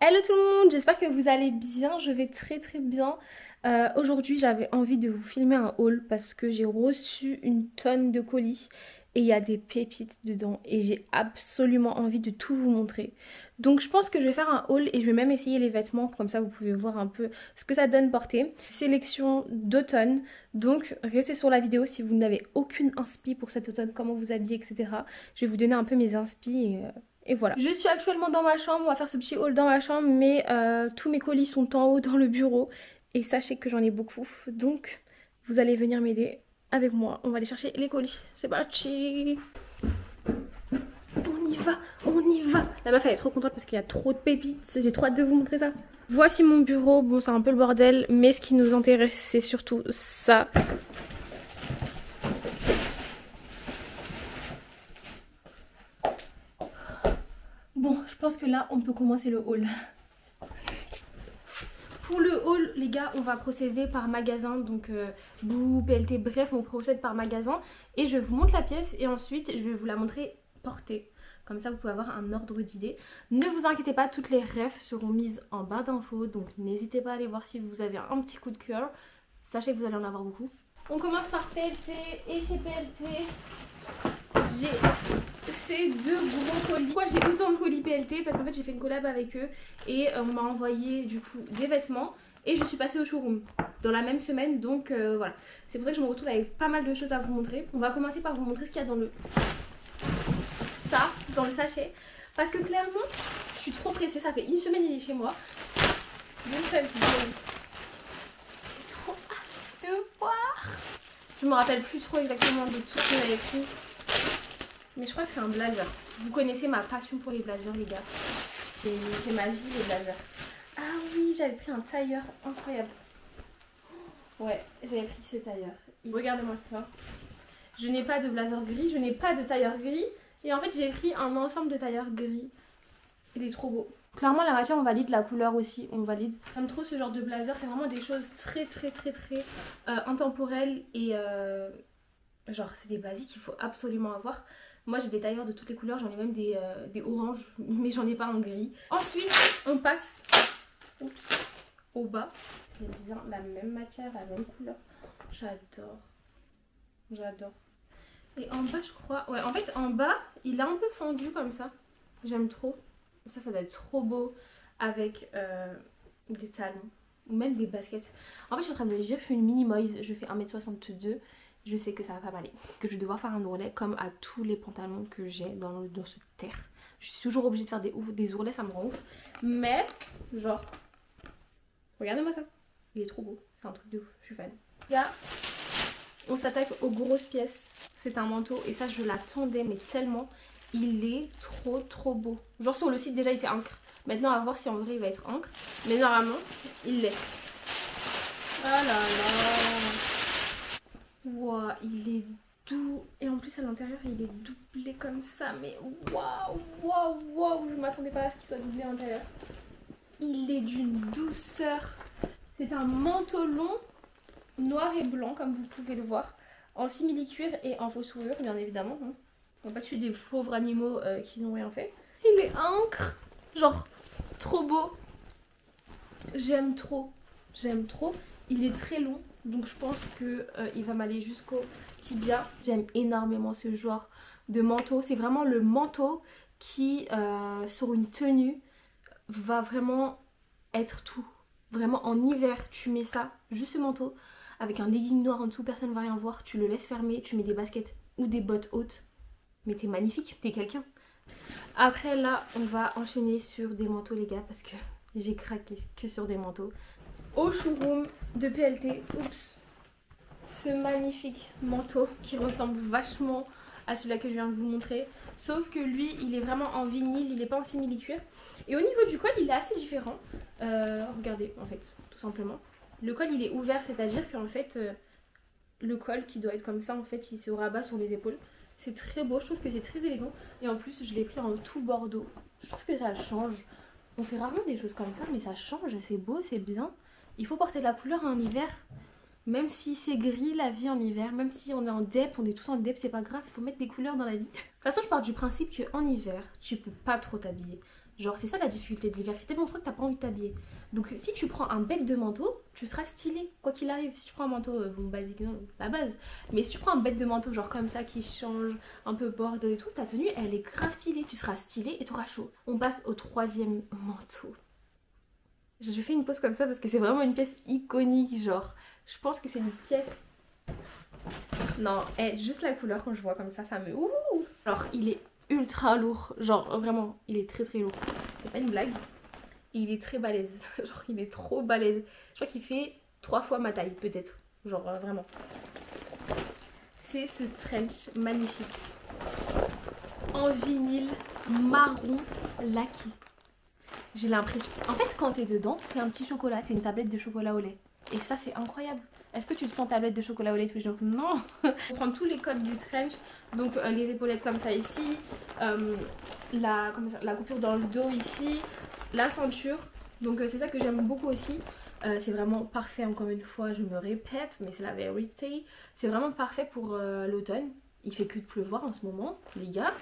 Hello tout le monde, j'espère que vous allez bien, je vais très bien. Aujourd'hui j'avais envie de vous filmer un haul parce que j'ai reçu une tonne de colis et il y a des pépites dedans et j'ai absolument envie de tout vous montrer. Donc je pense que je vais faire un haul et je vais même essayer les vêtements, comme ça vous pouvez voir un peu ce que ça donne porter. Sélection d'automne, donc restez sur la vidéo si vous n'avez aucune inspi pour cet automne, comment vous habiller, etc. Je vais vous donner un peu mes inspi et voilà. Je suis actuellement dans ma chambre, on va faire ce petit haul dans ma chambre, mais tous mes colis sont en haut dans le bureau. Et sachez que j'en ai beaucoup, donc vous allez venir m'aider avec moi. On va aller chercher les colis. C'est parti. On y va, on y va. La meuf elle est trop contente parce qu'il y a trop de pépites. J'ai trop hâte de vous montrer ça. Voici mon bureau. Bon, c'est un peu le bordel, mais ce qui nous intéresse, c'est surtout ça. Bon, je pense que là, on peut commencer le haul. Pour le haul, les gars, on va procéder par magasin, donc Bouh, PLT, bref, on procède par magasin. Et je vous montre la pièce et ensuite, je vais vous la montrer portée. Comme ça, vous pouvez avoir un ordre d'idée. Ne vous inquiétez pas, toutes les refs seront mises en barre d'infos, donc n'hésitez pas à aller voir si vous avez un petit coup de cœur. Sachez que vous allez en avoir beaucoup. On commence par PLT et chez PLT, j'ai ces deux gros colis. Pourquoi j'ai autant de colis PLT? Parce qu'en fait j'ai fait une collab avec eux et on m'a envoyé du coup des vêtements et je suis passée au showroom dans la même semaine, donc voilà. C'est pour ça que je me retrouve avec pas mal de choses à vous montrer. On va commencer par vous montrer ce qu'il y a dans dans le sachet, parce que clairement je suis trop pressée, ça fait une semaine il est chez moi. Donc ça dit j'ai trop hâte de voir. Je me rappelle plus trop exactement de tout ce que j'avais pris, mais je crois que c'est un blazer. Vous connaissez ma passion pour les blazers, les gars. C'est ma vie, les blazers. Ah oui, j'avais pris un tailleur incroyable. Ouais, j'avais pris ce tailleur. Regardez-moi ça. Je n'ai pas de blazer gris, je n'ai pas de tailleur gris. Et en fait, j'ai pris un ensemble de tailleurs gris. Il est trop beau. Clairement, la matière, on valide. La couleur aussi, on valide. J'aime trop ce genre de blazer. C'est vraiment des choses très intemporelles. Et genre, c'est des basiques qu'il faut absolument avoir. Moi j'ai des tailleurs de toutes les couleurs, j'en ai même des oranges, mais j'en ai pas en gris. Ensuite on passe au bas. C'est bien la même matière, la même couleur. J'adore. J'adore. Et en bas je crois... Ouais, en fait en bas il est un peu fondu comme ça. J'aime trop. Ça doit être trop beau avec des talons ou même des baskets. En fait je suis en train de me dire, je suis une mini moise, je fais 1m62. Je sais que ça va pas m'aller, que je vais devoir faire un ourlet comme à tous les pantalons que j'ai dans cette terre. Je suis toujours obligée de faire des ourlets, ça me rend ouf. Mais, genre, regardez-moi ça. Il est trop beau, c'est un truc de ouf, je suis fan. Là, on s'attaque aux grosses pièces. C'est un manteau et ça je l'attendais mais tellement. Il est trop beau. Genre sur le site déjà il était encre. Maintenant à voir si en vrai il va être encre. Mais normalement, il l'est. Oh là là. Wow, il est doux et en plus à l'intérieur il est doublé comme ça, mais waouh, je m'attendais pas à ce qu'il soit doublé à l'intérieur. Il est d'une douceur. C'est un manteau long noir et blanc comme vous pouvez le voir, en simili-cuir et en faux sourure bien évidemment. On va pas tuer des pauvres animaux qui n'ont rien fait. Il est encre, genre trop beau. J'aime trop. Il est très long. Donc je pense qu'il va m'aller jusqu'au tibia. J'aime énormément ce genre de manteau. C'est vraiment le manteau qui, sur une tenue, va vraiment être tout. Vraiment en hiver, tu mets ça, juste ce manteau, avec un legging noir en dessous, personne ne va rien voir. Tu le laisses fermer, tu mets des baskets ou des bottes hautes. Mais t'es magnifique, t'es quelqu'un. Après là, on va enchaîner sur des manteaux les gars, parce que j'ai craqué que sur des manteaux. Au showroom de PLT, oups, ce magnifique manteau qui ressemble vachement à celui-là que je viens de vous montrer, sauf que lui il est vraiment en vinyle, il n'est pas en simili-cuir. Et au niveau du col il est assez différent. Regardez en fait, tout simplement. Le col il est ouvert, c'est-à-dire qu'en fait le col qui doit être comme ça en fait il se rabat sur les épaules. C'est très beau, je trouve que c'est très élégant. Et en plus je l'ai pris en tout bordeaux. Je trouve que ça change. On fait rarement des choses comme ça, mais ça change, c'est beau, c'est bien. Il faut porter de la couleur en hiver. Même si c'est gris la vie en hiver, même si on est en dep, on est tous en dep, c'est pas grave, il faut mettre des couleurs dans la vie. De toute façon, je pars du principe qu'en hiver, tu peux pas trop t'habiller. Genre c'est ça la difficulté de l'hiver, il fait tellement froid que t'as pas envie de t'habiller. Donc si tu prends un bête de manteau, tu seras stylé, quoi qu'il arrive. Si tu prends un manteau, bon basique, non, la base. Mais si tu prends un bête de manteau genre comme ça qui change, un peu bordé et tout, ta tenue elle est grave stylée, tu seras stylé et tu auras chaud. On passe au troisième manteau. Je fais une pause comme ça parce que c'est vraiment une pièce iconique, genre. Je pense que c'est une pièce... Non, juste la couleur quand je vois comme ça me... Ouh. Alors il est ultra lourd, genre vraiment, il est très très lourd. C'est pas une blague. Et il est très balèze, genre il est trop balèze. Je crois qu'il fait 3 fois ma taille peut-être, genre vraiment. C'est ce trench magnifique. En vinyle marron laqué. J'ai l'impression... En fait quand t'es dedans, t'es un petit chocolat, t'es une tablette de chocolat au lait. Et ça c'est incroyable. Est-ce que tu te sens tablette de chocolat au lait tous les jours? Non. On prend tous les codes du trench. Donc les épaulettes comme ça ici. La coupure dans le dos ici. La ceinture. Donc c'est ça que j'aime beaucoup aussi. C'est vraiment parfait, encore une fois je me répète, mais c'est la vérité. C'est vraiment parfait pour l'automne. Il fait que de pleuvoir en ce moment, les gars.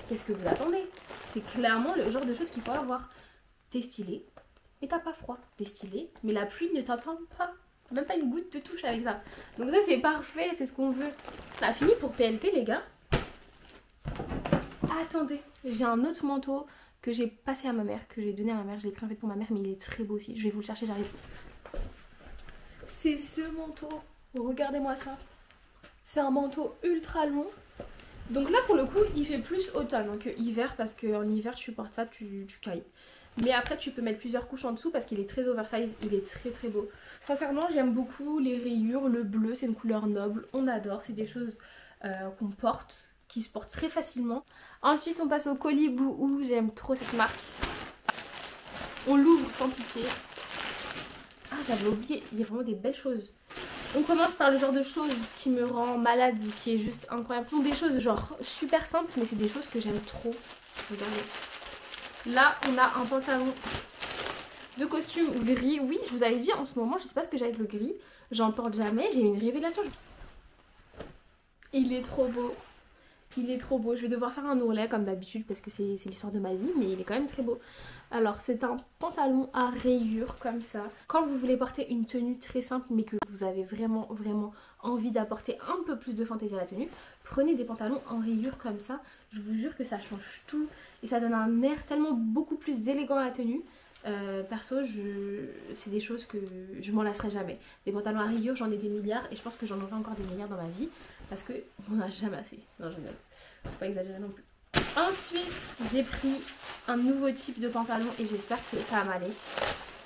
Qu'est-ce que vous attendez? C'est clairement le genre de choses qu'il faut avoir. T'es stylé, mais t'as pas froid. T'es stylé, mais la pluie ne t'atteint pas. Même pas une goutte de touche avec ça. Donc ça c'est parfait, c'est ce qu'on veut. Ça a fini pour PLT les gars. Attendez, j'ai un autre manteau que j'ai passé à ma mère, que j'ai donné à ma mère. Je l'ai pris en fait pour ma mère, mais il est très beau aussi. Je vais vous le chercher, j'arrive. C'est ce manteau. Regardez-moi ça. C'est un manteau ultra long. Donc là pour le coup il fait plus automne que hiver, parce qu'en hiver tu portes ça, tu cailles. Mais après tu peux mettre plusieurs couches en dessous parce qu'il est très oversize, il est très très beau. Sincèrement j'aime beaucoup les rayures, le bleu c'est une couleur noble, on adore, c'est des choses qu'on porte, qui se portent très facilement. Ensuite on passe au colis Bouhou, j'aime trop cette marque. On l'ouvre sans pitié. Ah j'avais oublié, il y a vraiment des belles choses. On commence par le genre de choses qui me rend malade, qui est juste incroyable. Ce sont des choses genre super simples, mais c'est des choses que j'aime trop. Regardez. Là, on a un pantalon de costume gris. Oui, je vous avais dit en ce moment, je sais pas ce que j'ai avec le gris. J'en porte jamais, j'ai eu une révélation. Il est trop beau. Il est trop beau. Je vais devoir faire un ourlet comme d'habitude parce que c'est l'histoire de ma vie, mais il est quand même très beau. Alors, c'est un pantalon à rayures comme ça. Quand vous voulez porter une tenue très simple, mais que vous avez vraiment envie d'apporter un peu plus de fantaisie à la tenue, prenez des pantalons en rayures comme ça. Je vous jure que ça change tout et ça donne un air tellement beaucoup plus élégant à la tenue. Perso, c'est des choses que je m'en lasserai jamais. Des pantalons à rayures, j'en ai des milliards et je pense que j'en aurai encore des milliards dans ma vie parce que on n'a jamais assez. Non, je ne faut pas exagérer non plus. Ensuite, j'ai pris un nouveau type de pantalon et j'espère que ça va m'aller.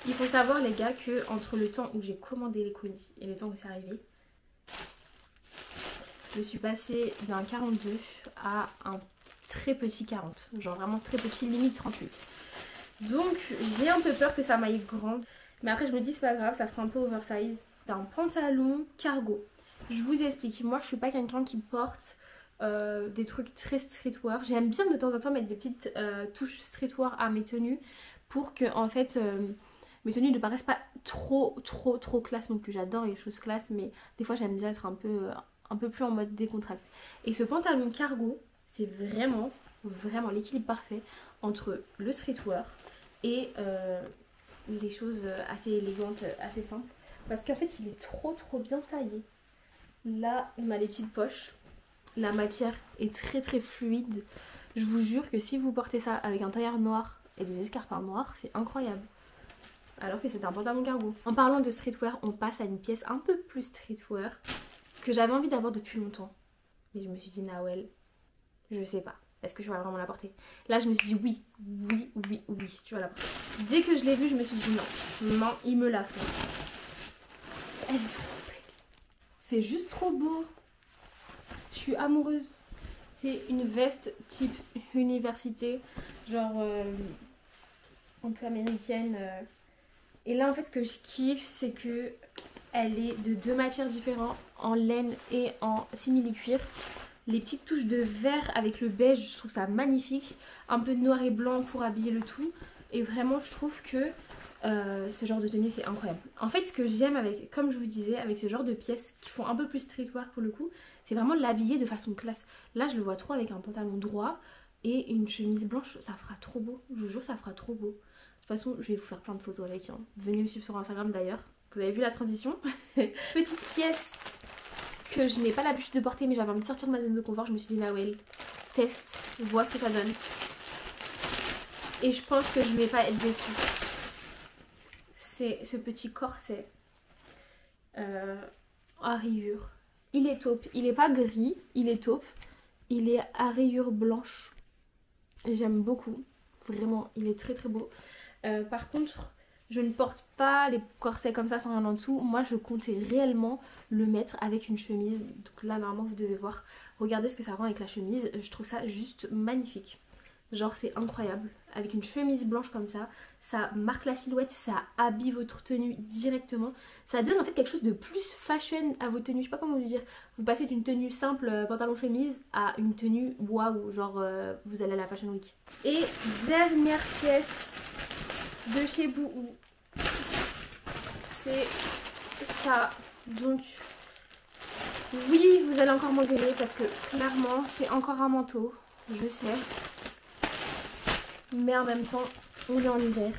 Il faut savoir les gars que entre le temps où j'ai commandé les colis et le temps où c'est arrivé, je suis passée d'un 42 à un très petit 40. Genre vraiment très petit, limite 38. Donc j'ai un peu peur que ça m'aille grande. Mais après je me dis c'est pas grave, ça fera un peu oversize. C'est un pantalon cargo. Je vous explique, moi je suis pas quelqu'un qui porte des trucs très streetwear. J'aime bien de temps en temps mettre des petites touches streetwear à mes tenues pour que en fait mes tenues ne paraissent pas trop classe non plus. J'adore les choses classe, mais des fois j'aime bien être un peu plus en mode décontracté. Et ce pantalon cargo, c'est vraiment l'équilibre parfait entre le streetwear et les choses assez élégantes, assez simples. Parce qu'en fait il est trop bien taillé. Là on a les petites poches. La matière est très fluide. Je vous jure que si vous portez ça avec un tailleur noir et des escarpins noirs, c'est incroyable. Alors que c'est un pantalon cargo. En parlant de streetwear, on passe à une pièce un peu plus streetwear que j'avais envie d'avoir depuis longtemps. Mais je me suis dit, Nawel, je sais pas. Est-ce que tu vas vraiment la porter? Là, je me suis dit oui, tu vas la porter. Dès que je l'ai vue, je me suis dit non, il me la faut. Elle est trop belle. C'est juste trop beau. Je suis amoureuse. C'est une veste type université, genre un peu américaine. Et là, en fait, ce que je kiffe, c'est que elle est de 2 matières différentes, en laine et en simili-cuir. Les petites touches de vert avec le beige, je trouve ça magnifique. Un peu de noir et blanc pour habiller le tout. Et vraiment, je trouve que ce genre de tenue c'est incroyable. En fait ce que j'aime avec, comme je vous disais, avec ce genre de pièces qui font un peu plus streetwear pour le coup, c'est vraiment l'habiller de façon classe. Là je le vois trop avec un pantalon droit, et une chemise blanche, ça fera trop beau. Je vous jure, ça fera trop beau. De toute façon, je vais vous faire plein de photos avec. Hein. Venez me suivre sur Instagram d'ailleurs. Vous avez vu la transition. Petite pièce que je n'ai pas l'habitude de porter, mais j'avais envie de sortir de ma zone de confort. Je me suis dit, Nawel, teste, vois ce que ça donne. Et je pense que je ne vais pas être déçue. C'est ce petit corset à rayures. Il est taupe. Il n'est pas gris, il est taupe. Il est à rayures blanches. J'aime beaucoup. Vraiment, il est très très beau. Par contre, je ne porte pas les corsets comme ça sans rien en dessous. Moi, je comptais réellement le mettre avec une chemise. Donc là, normalement, vous devez voir. Regardez ce que ça rend avec la chemise. Je trouve ça juste magnifique. Genre, c'est incroyable. Avec une chemise blanche comme ça marque la silhouette, ça habille votre tenue directement. Ça donne en fait quelque chose de plus fashion à vos tenues. Je sais pas comment vous dire. Vous passez d'une tenue simple, pantalon chemise, à une tenue waouh, genre vous allez à la Fashion Week. Et dernière pièce de chez Boohoo, c'est ça. Donc oui, vous allez encore m'engueuler parce que clairement c'est encore un manteau, je sais. Mais en même temps, on est en hiver.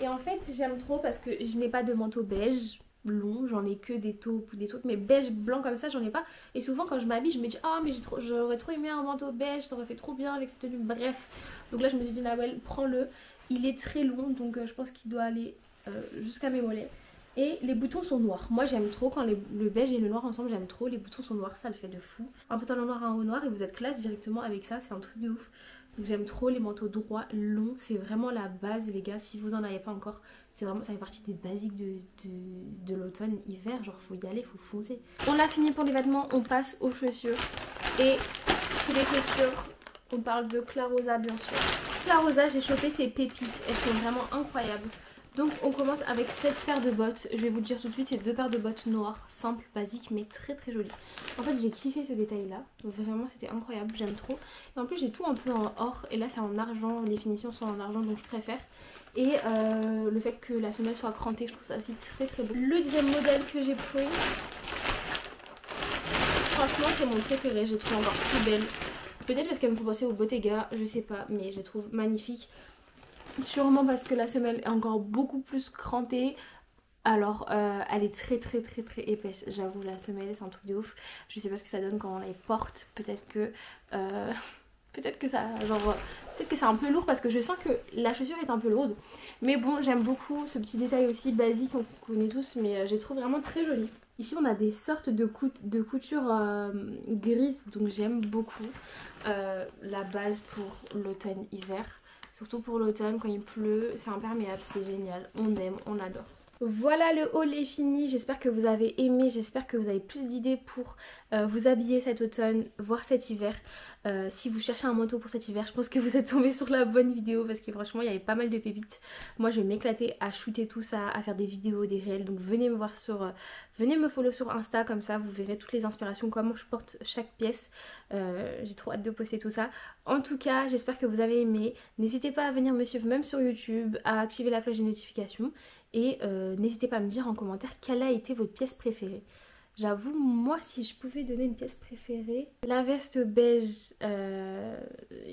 Et en fait, j'aime trop parce que je n'ai pas de manteau beige long. J'en ai que des taupes ou des trucs. Mais beige blanc comme ça, j'en ai pas. Et souvent, quand je m'habille, je me dis, oh, mais j'aurais trop aimé un manteau beige. Ça aurait fait trop bien avec cette tenue. Bref. Donc là, je me suis dit, Nawel, prends-le. Il est très long. Donc je pense qu'il doit aller jusqu'à mes mollets. Et les boutons sont noirs. Moi, j'aime trop quand le beige et le noir ensemble. J'aime trop. Les boutons sont noirs. Ça le fait de fou. Un pantalon noir, un haut noir. Et vous êtes classe directement avec ça. C'est un truc de ouf. J'aime trop les manteaux droits, longs, c'est vraiment la base les gars, si vous en avez pas encore, c'est vraiment, ça fait partie des basiques de l'automne, hiver, genre faut y aller, faut foncer. On a fini pour les vêtements, on passe aux chaussures. Et chez les chaussures, on parle de Clarosa bien sûr. Clarosa, j'ai chopé ces pépites, elles sont vraiment incroyables. Donc on commence avec cette paire de bottes, je vais vous le dire tout de suite, c'est 2 paires de bottes noires, simples, basiques, mais très très jolies. En fait j'ai kiffé ce détail là, vraiment c'était incroyable, j'aime trop. Et en plus j'ai tout un peu en or, et là c'est en argent, les finitions sont en argent donc je préfère. Et le fait que la semelle soit crantée, je trouve ça aussi très très beau. Le deuxième modèle que j'ai pris, franchement c'est mon préféré, je les trouve encore plus belle. Peut-être parce qu'elle me fait penser au Bottega, je sais pas, mais je les trouve magnifiques. Sûrement parce que la semelle est encore beaucoup plus crantée. Alors elle est très très très très épaisse. J'avoue la semelle c'est un truc de ouf. Je sais pas ce que ça donne quand on les porte. Peut-être que ça genre peut-être que c'est un peu lourd parce que je sens que la chaussure est un peu lourde. Mais bon j'aime beaucoup ce petit détail aussi basique qu'on connaît tous. Mais je les trouve vraiment très jolies. Ici on a des sortes de couture grises. Donc j'aime beaucoup la base pour l'automne-hiver. Surtout pour l'automne, quand il pleut, c'est imperméable, c'est génial. On aime, on adore. Voilà, le haul est fini. J'espère que vous avez aimé. J'espère que vous avez plus d'idées pour vous habiller cet automne, voire cet hiver. Si vous cherchez un manteau pour cet hiver, je pense que vous êtes tombé sur la bonne vidéo parce que franchement, il y avait pas mal de pépites. Moi, je vais m'éclater à shooter tout ça, à faire des vidéos, des réels. Donc venez me voir venez me follow sur Insta, comme ça vous verrez toutes les inspirations, comment je porte chaque pièce. J'ai trop hâte de poster tout ça. En tout cas, j'espère que vous avez aimé. N'hésitez pas à venir me suivre même sur YouTube, à activer la cloche des notifications. Et n'hésitez pas à me dire en commentaire quelle a été votre pièce préférée. J'avoue, moi, si je pouvais donner une pièce préférée, la veste beige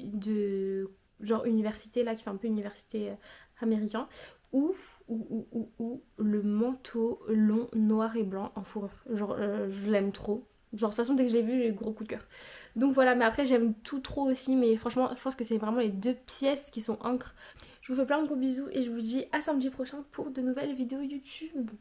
de genre université, là, qui fait un peu université américain, ou le manteau long noir et blanc en fourrure. Genre, je l'aime trop. Genre, de toute façon, dès que je l'ai vu, j'ai eu gros coup de cœur. Donc voilà, mais après, j'aime tout trop aussi, mais franchement, je pense que c'est vraiment les 2 pièces qui sont encre. Je vous fais plein de gros bisous et je vous dis à samedi prochain pour de nouvelles vidéos YouTube.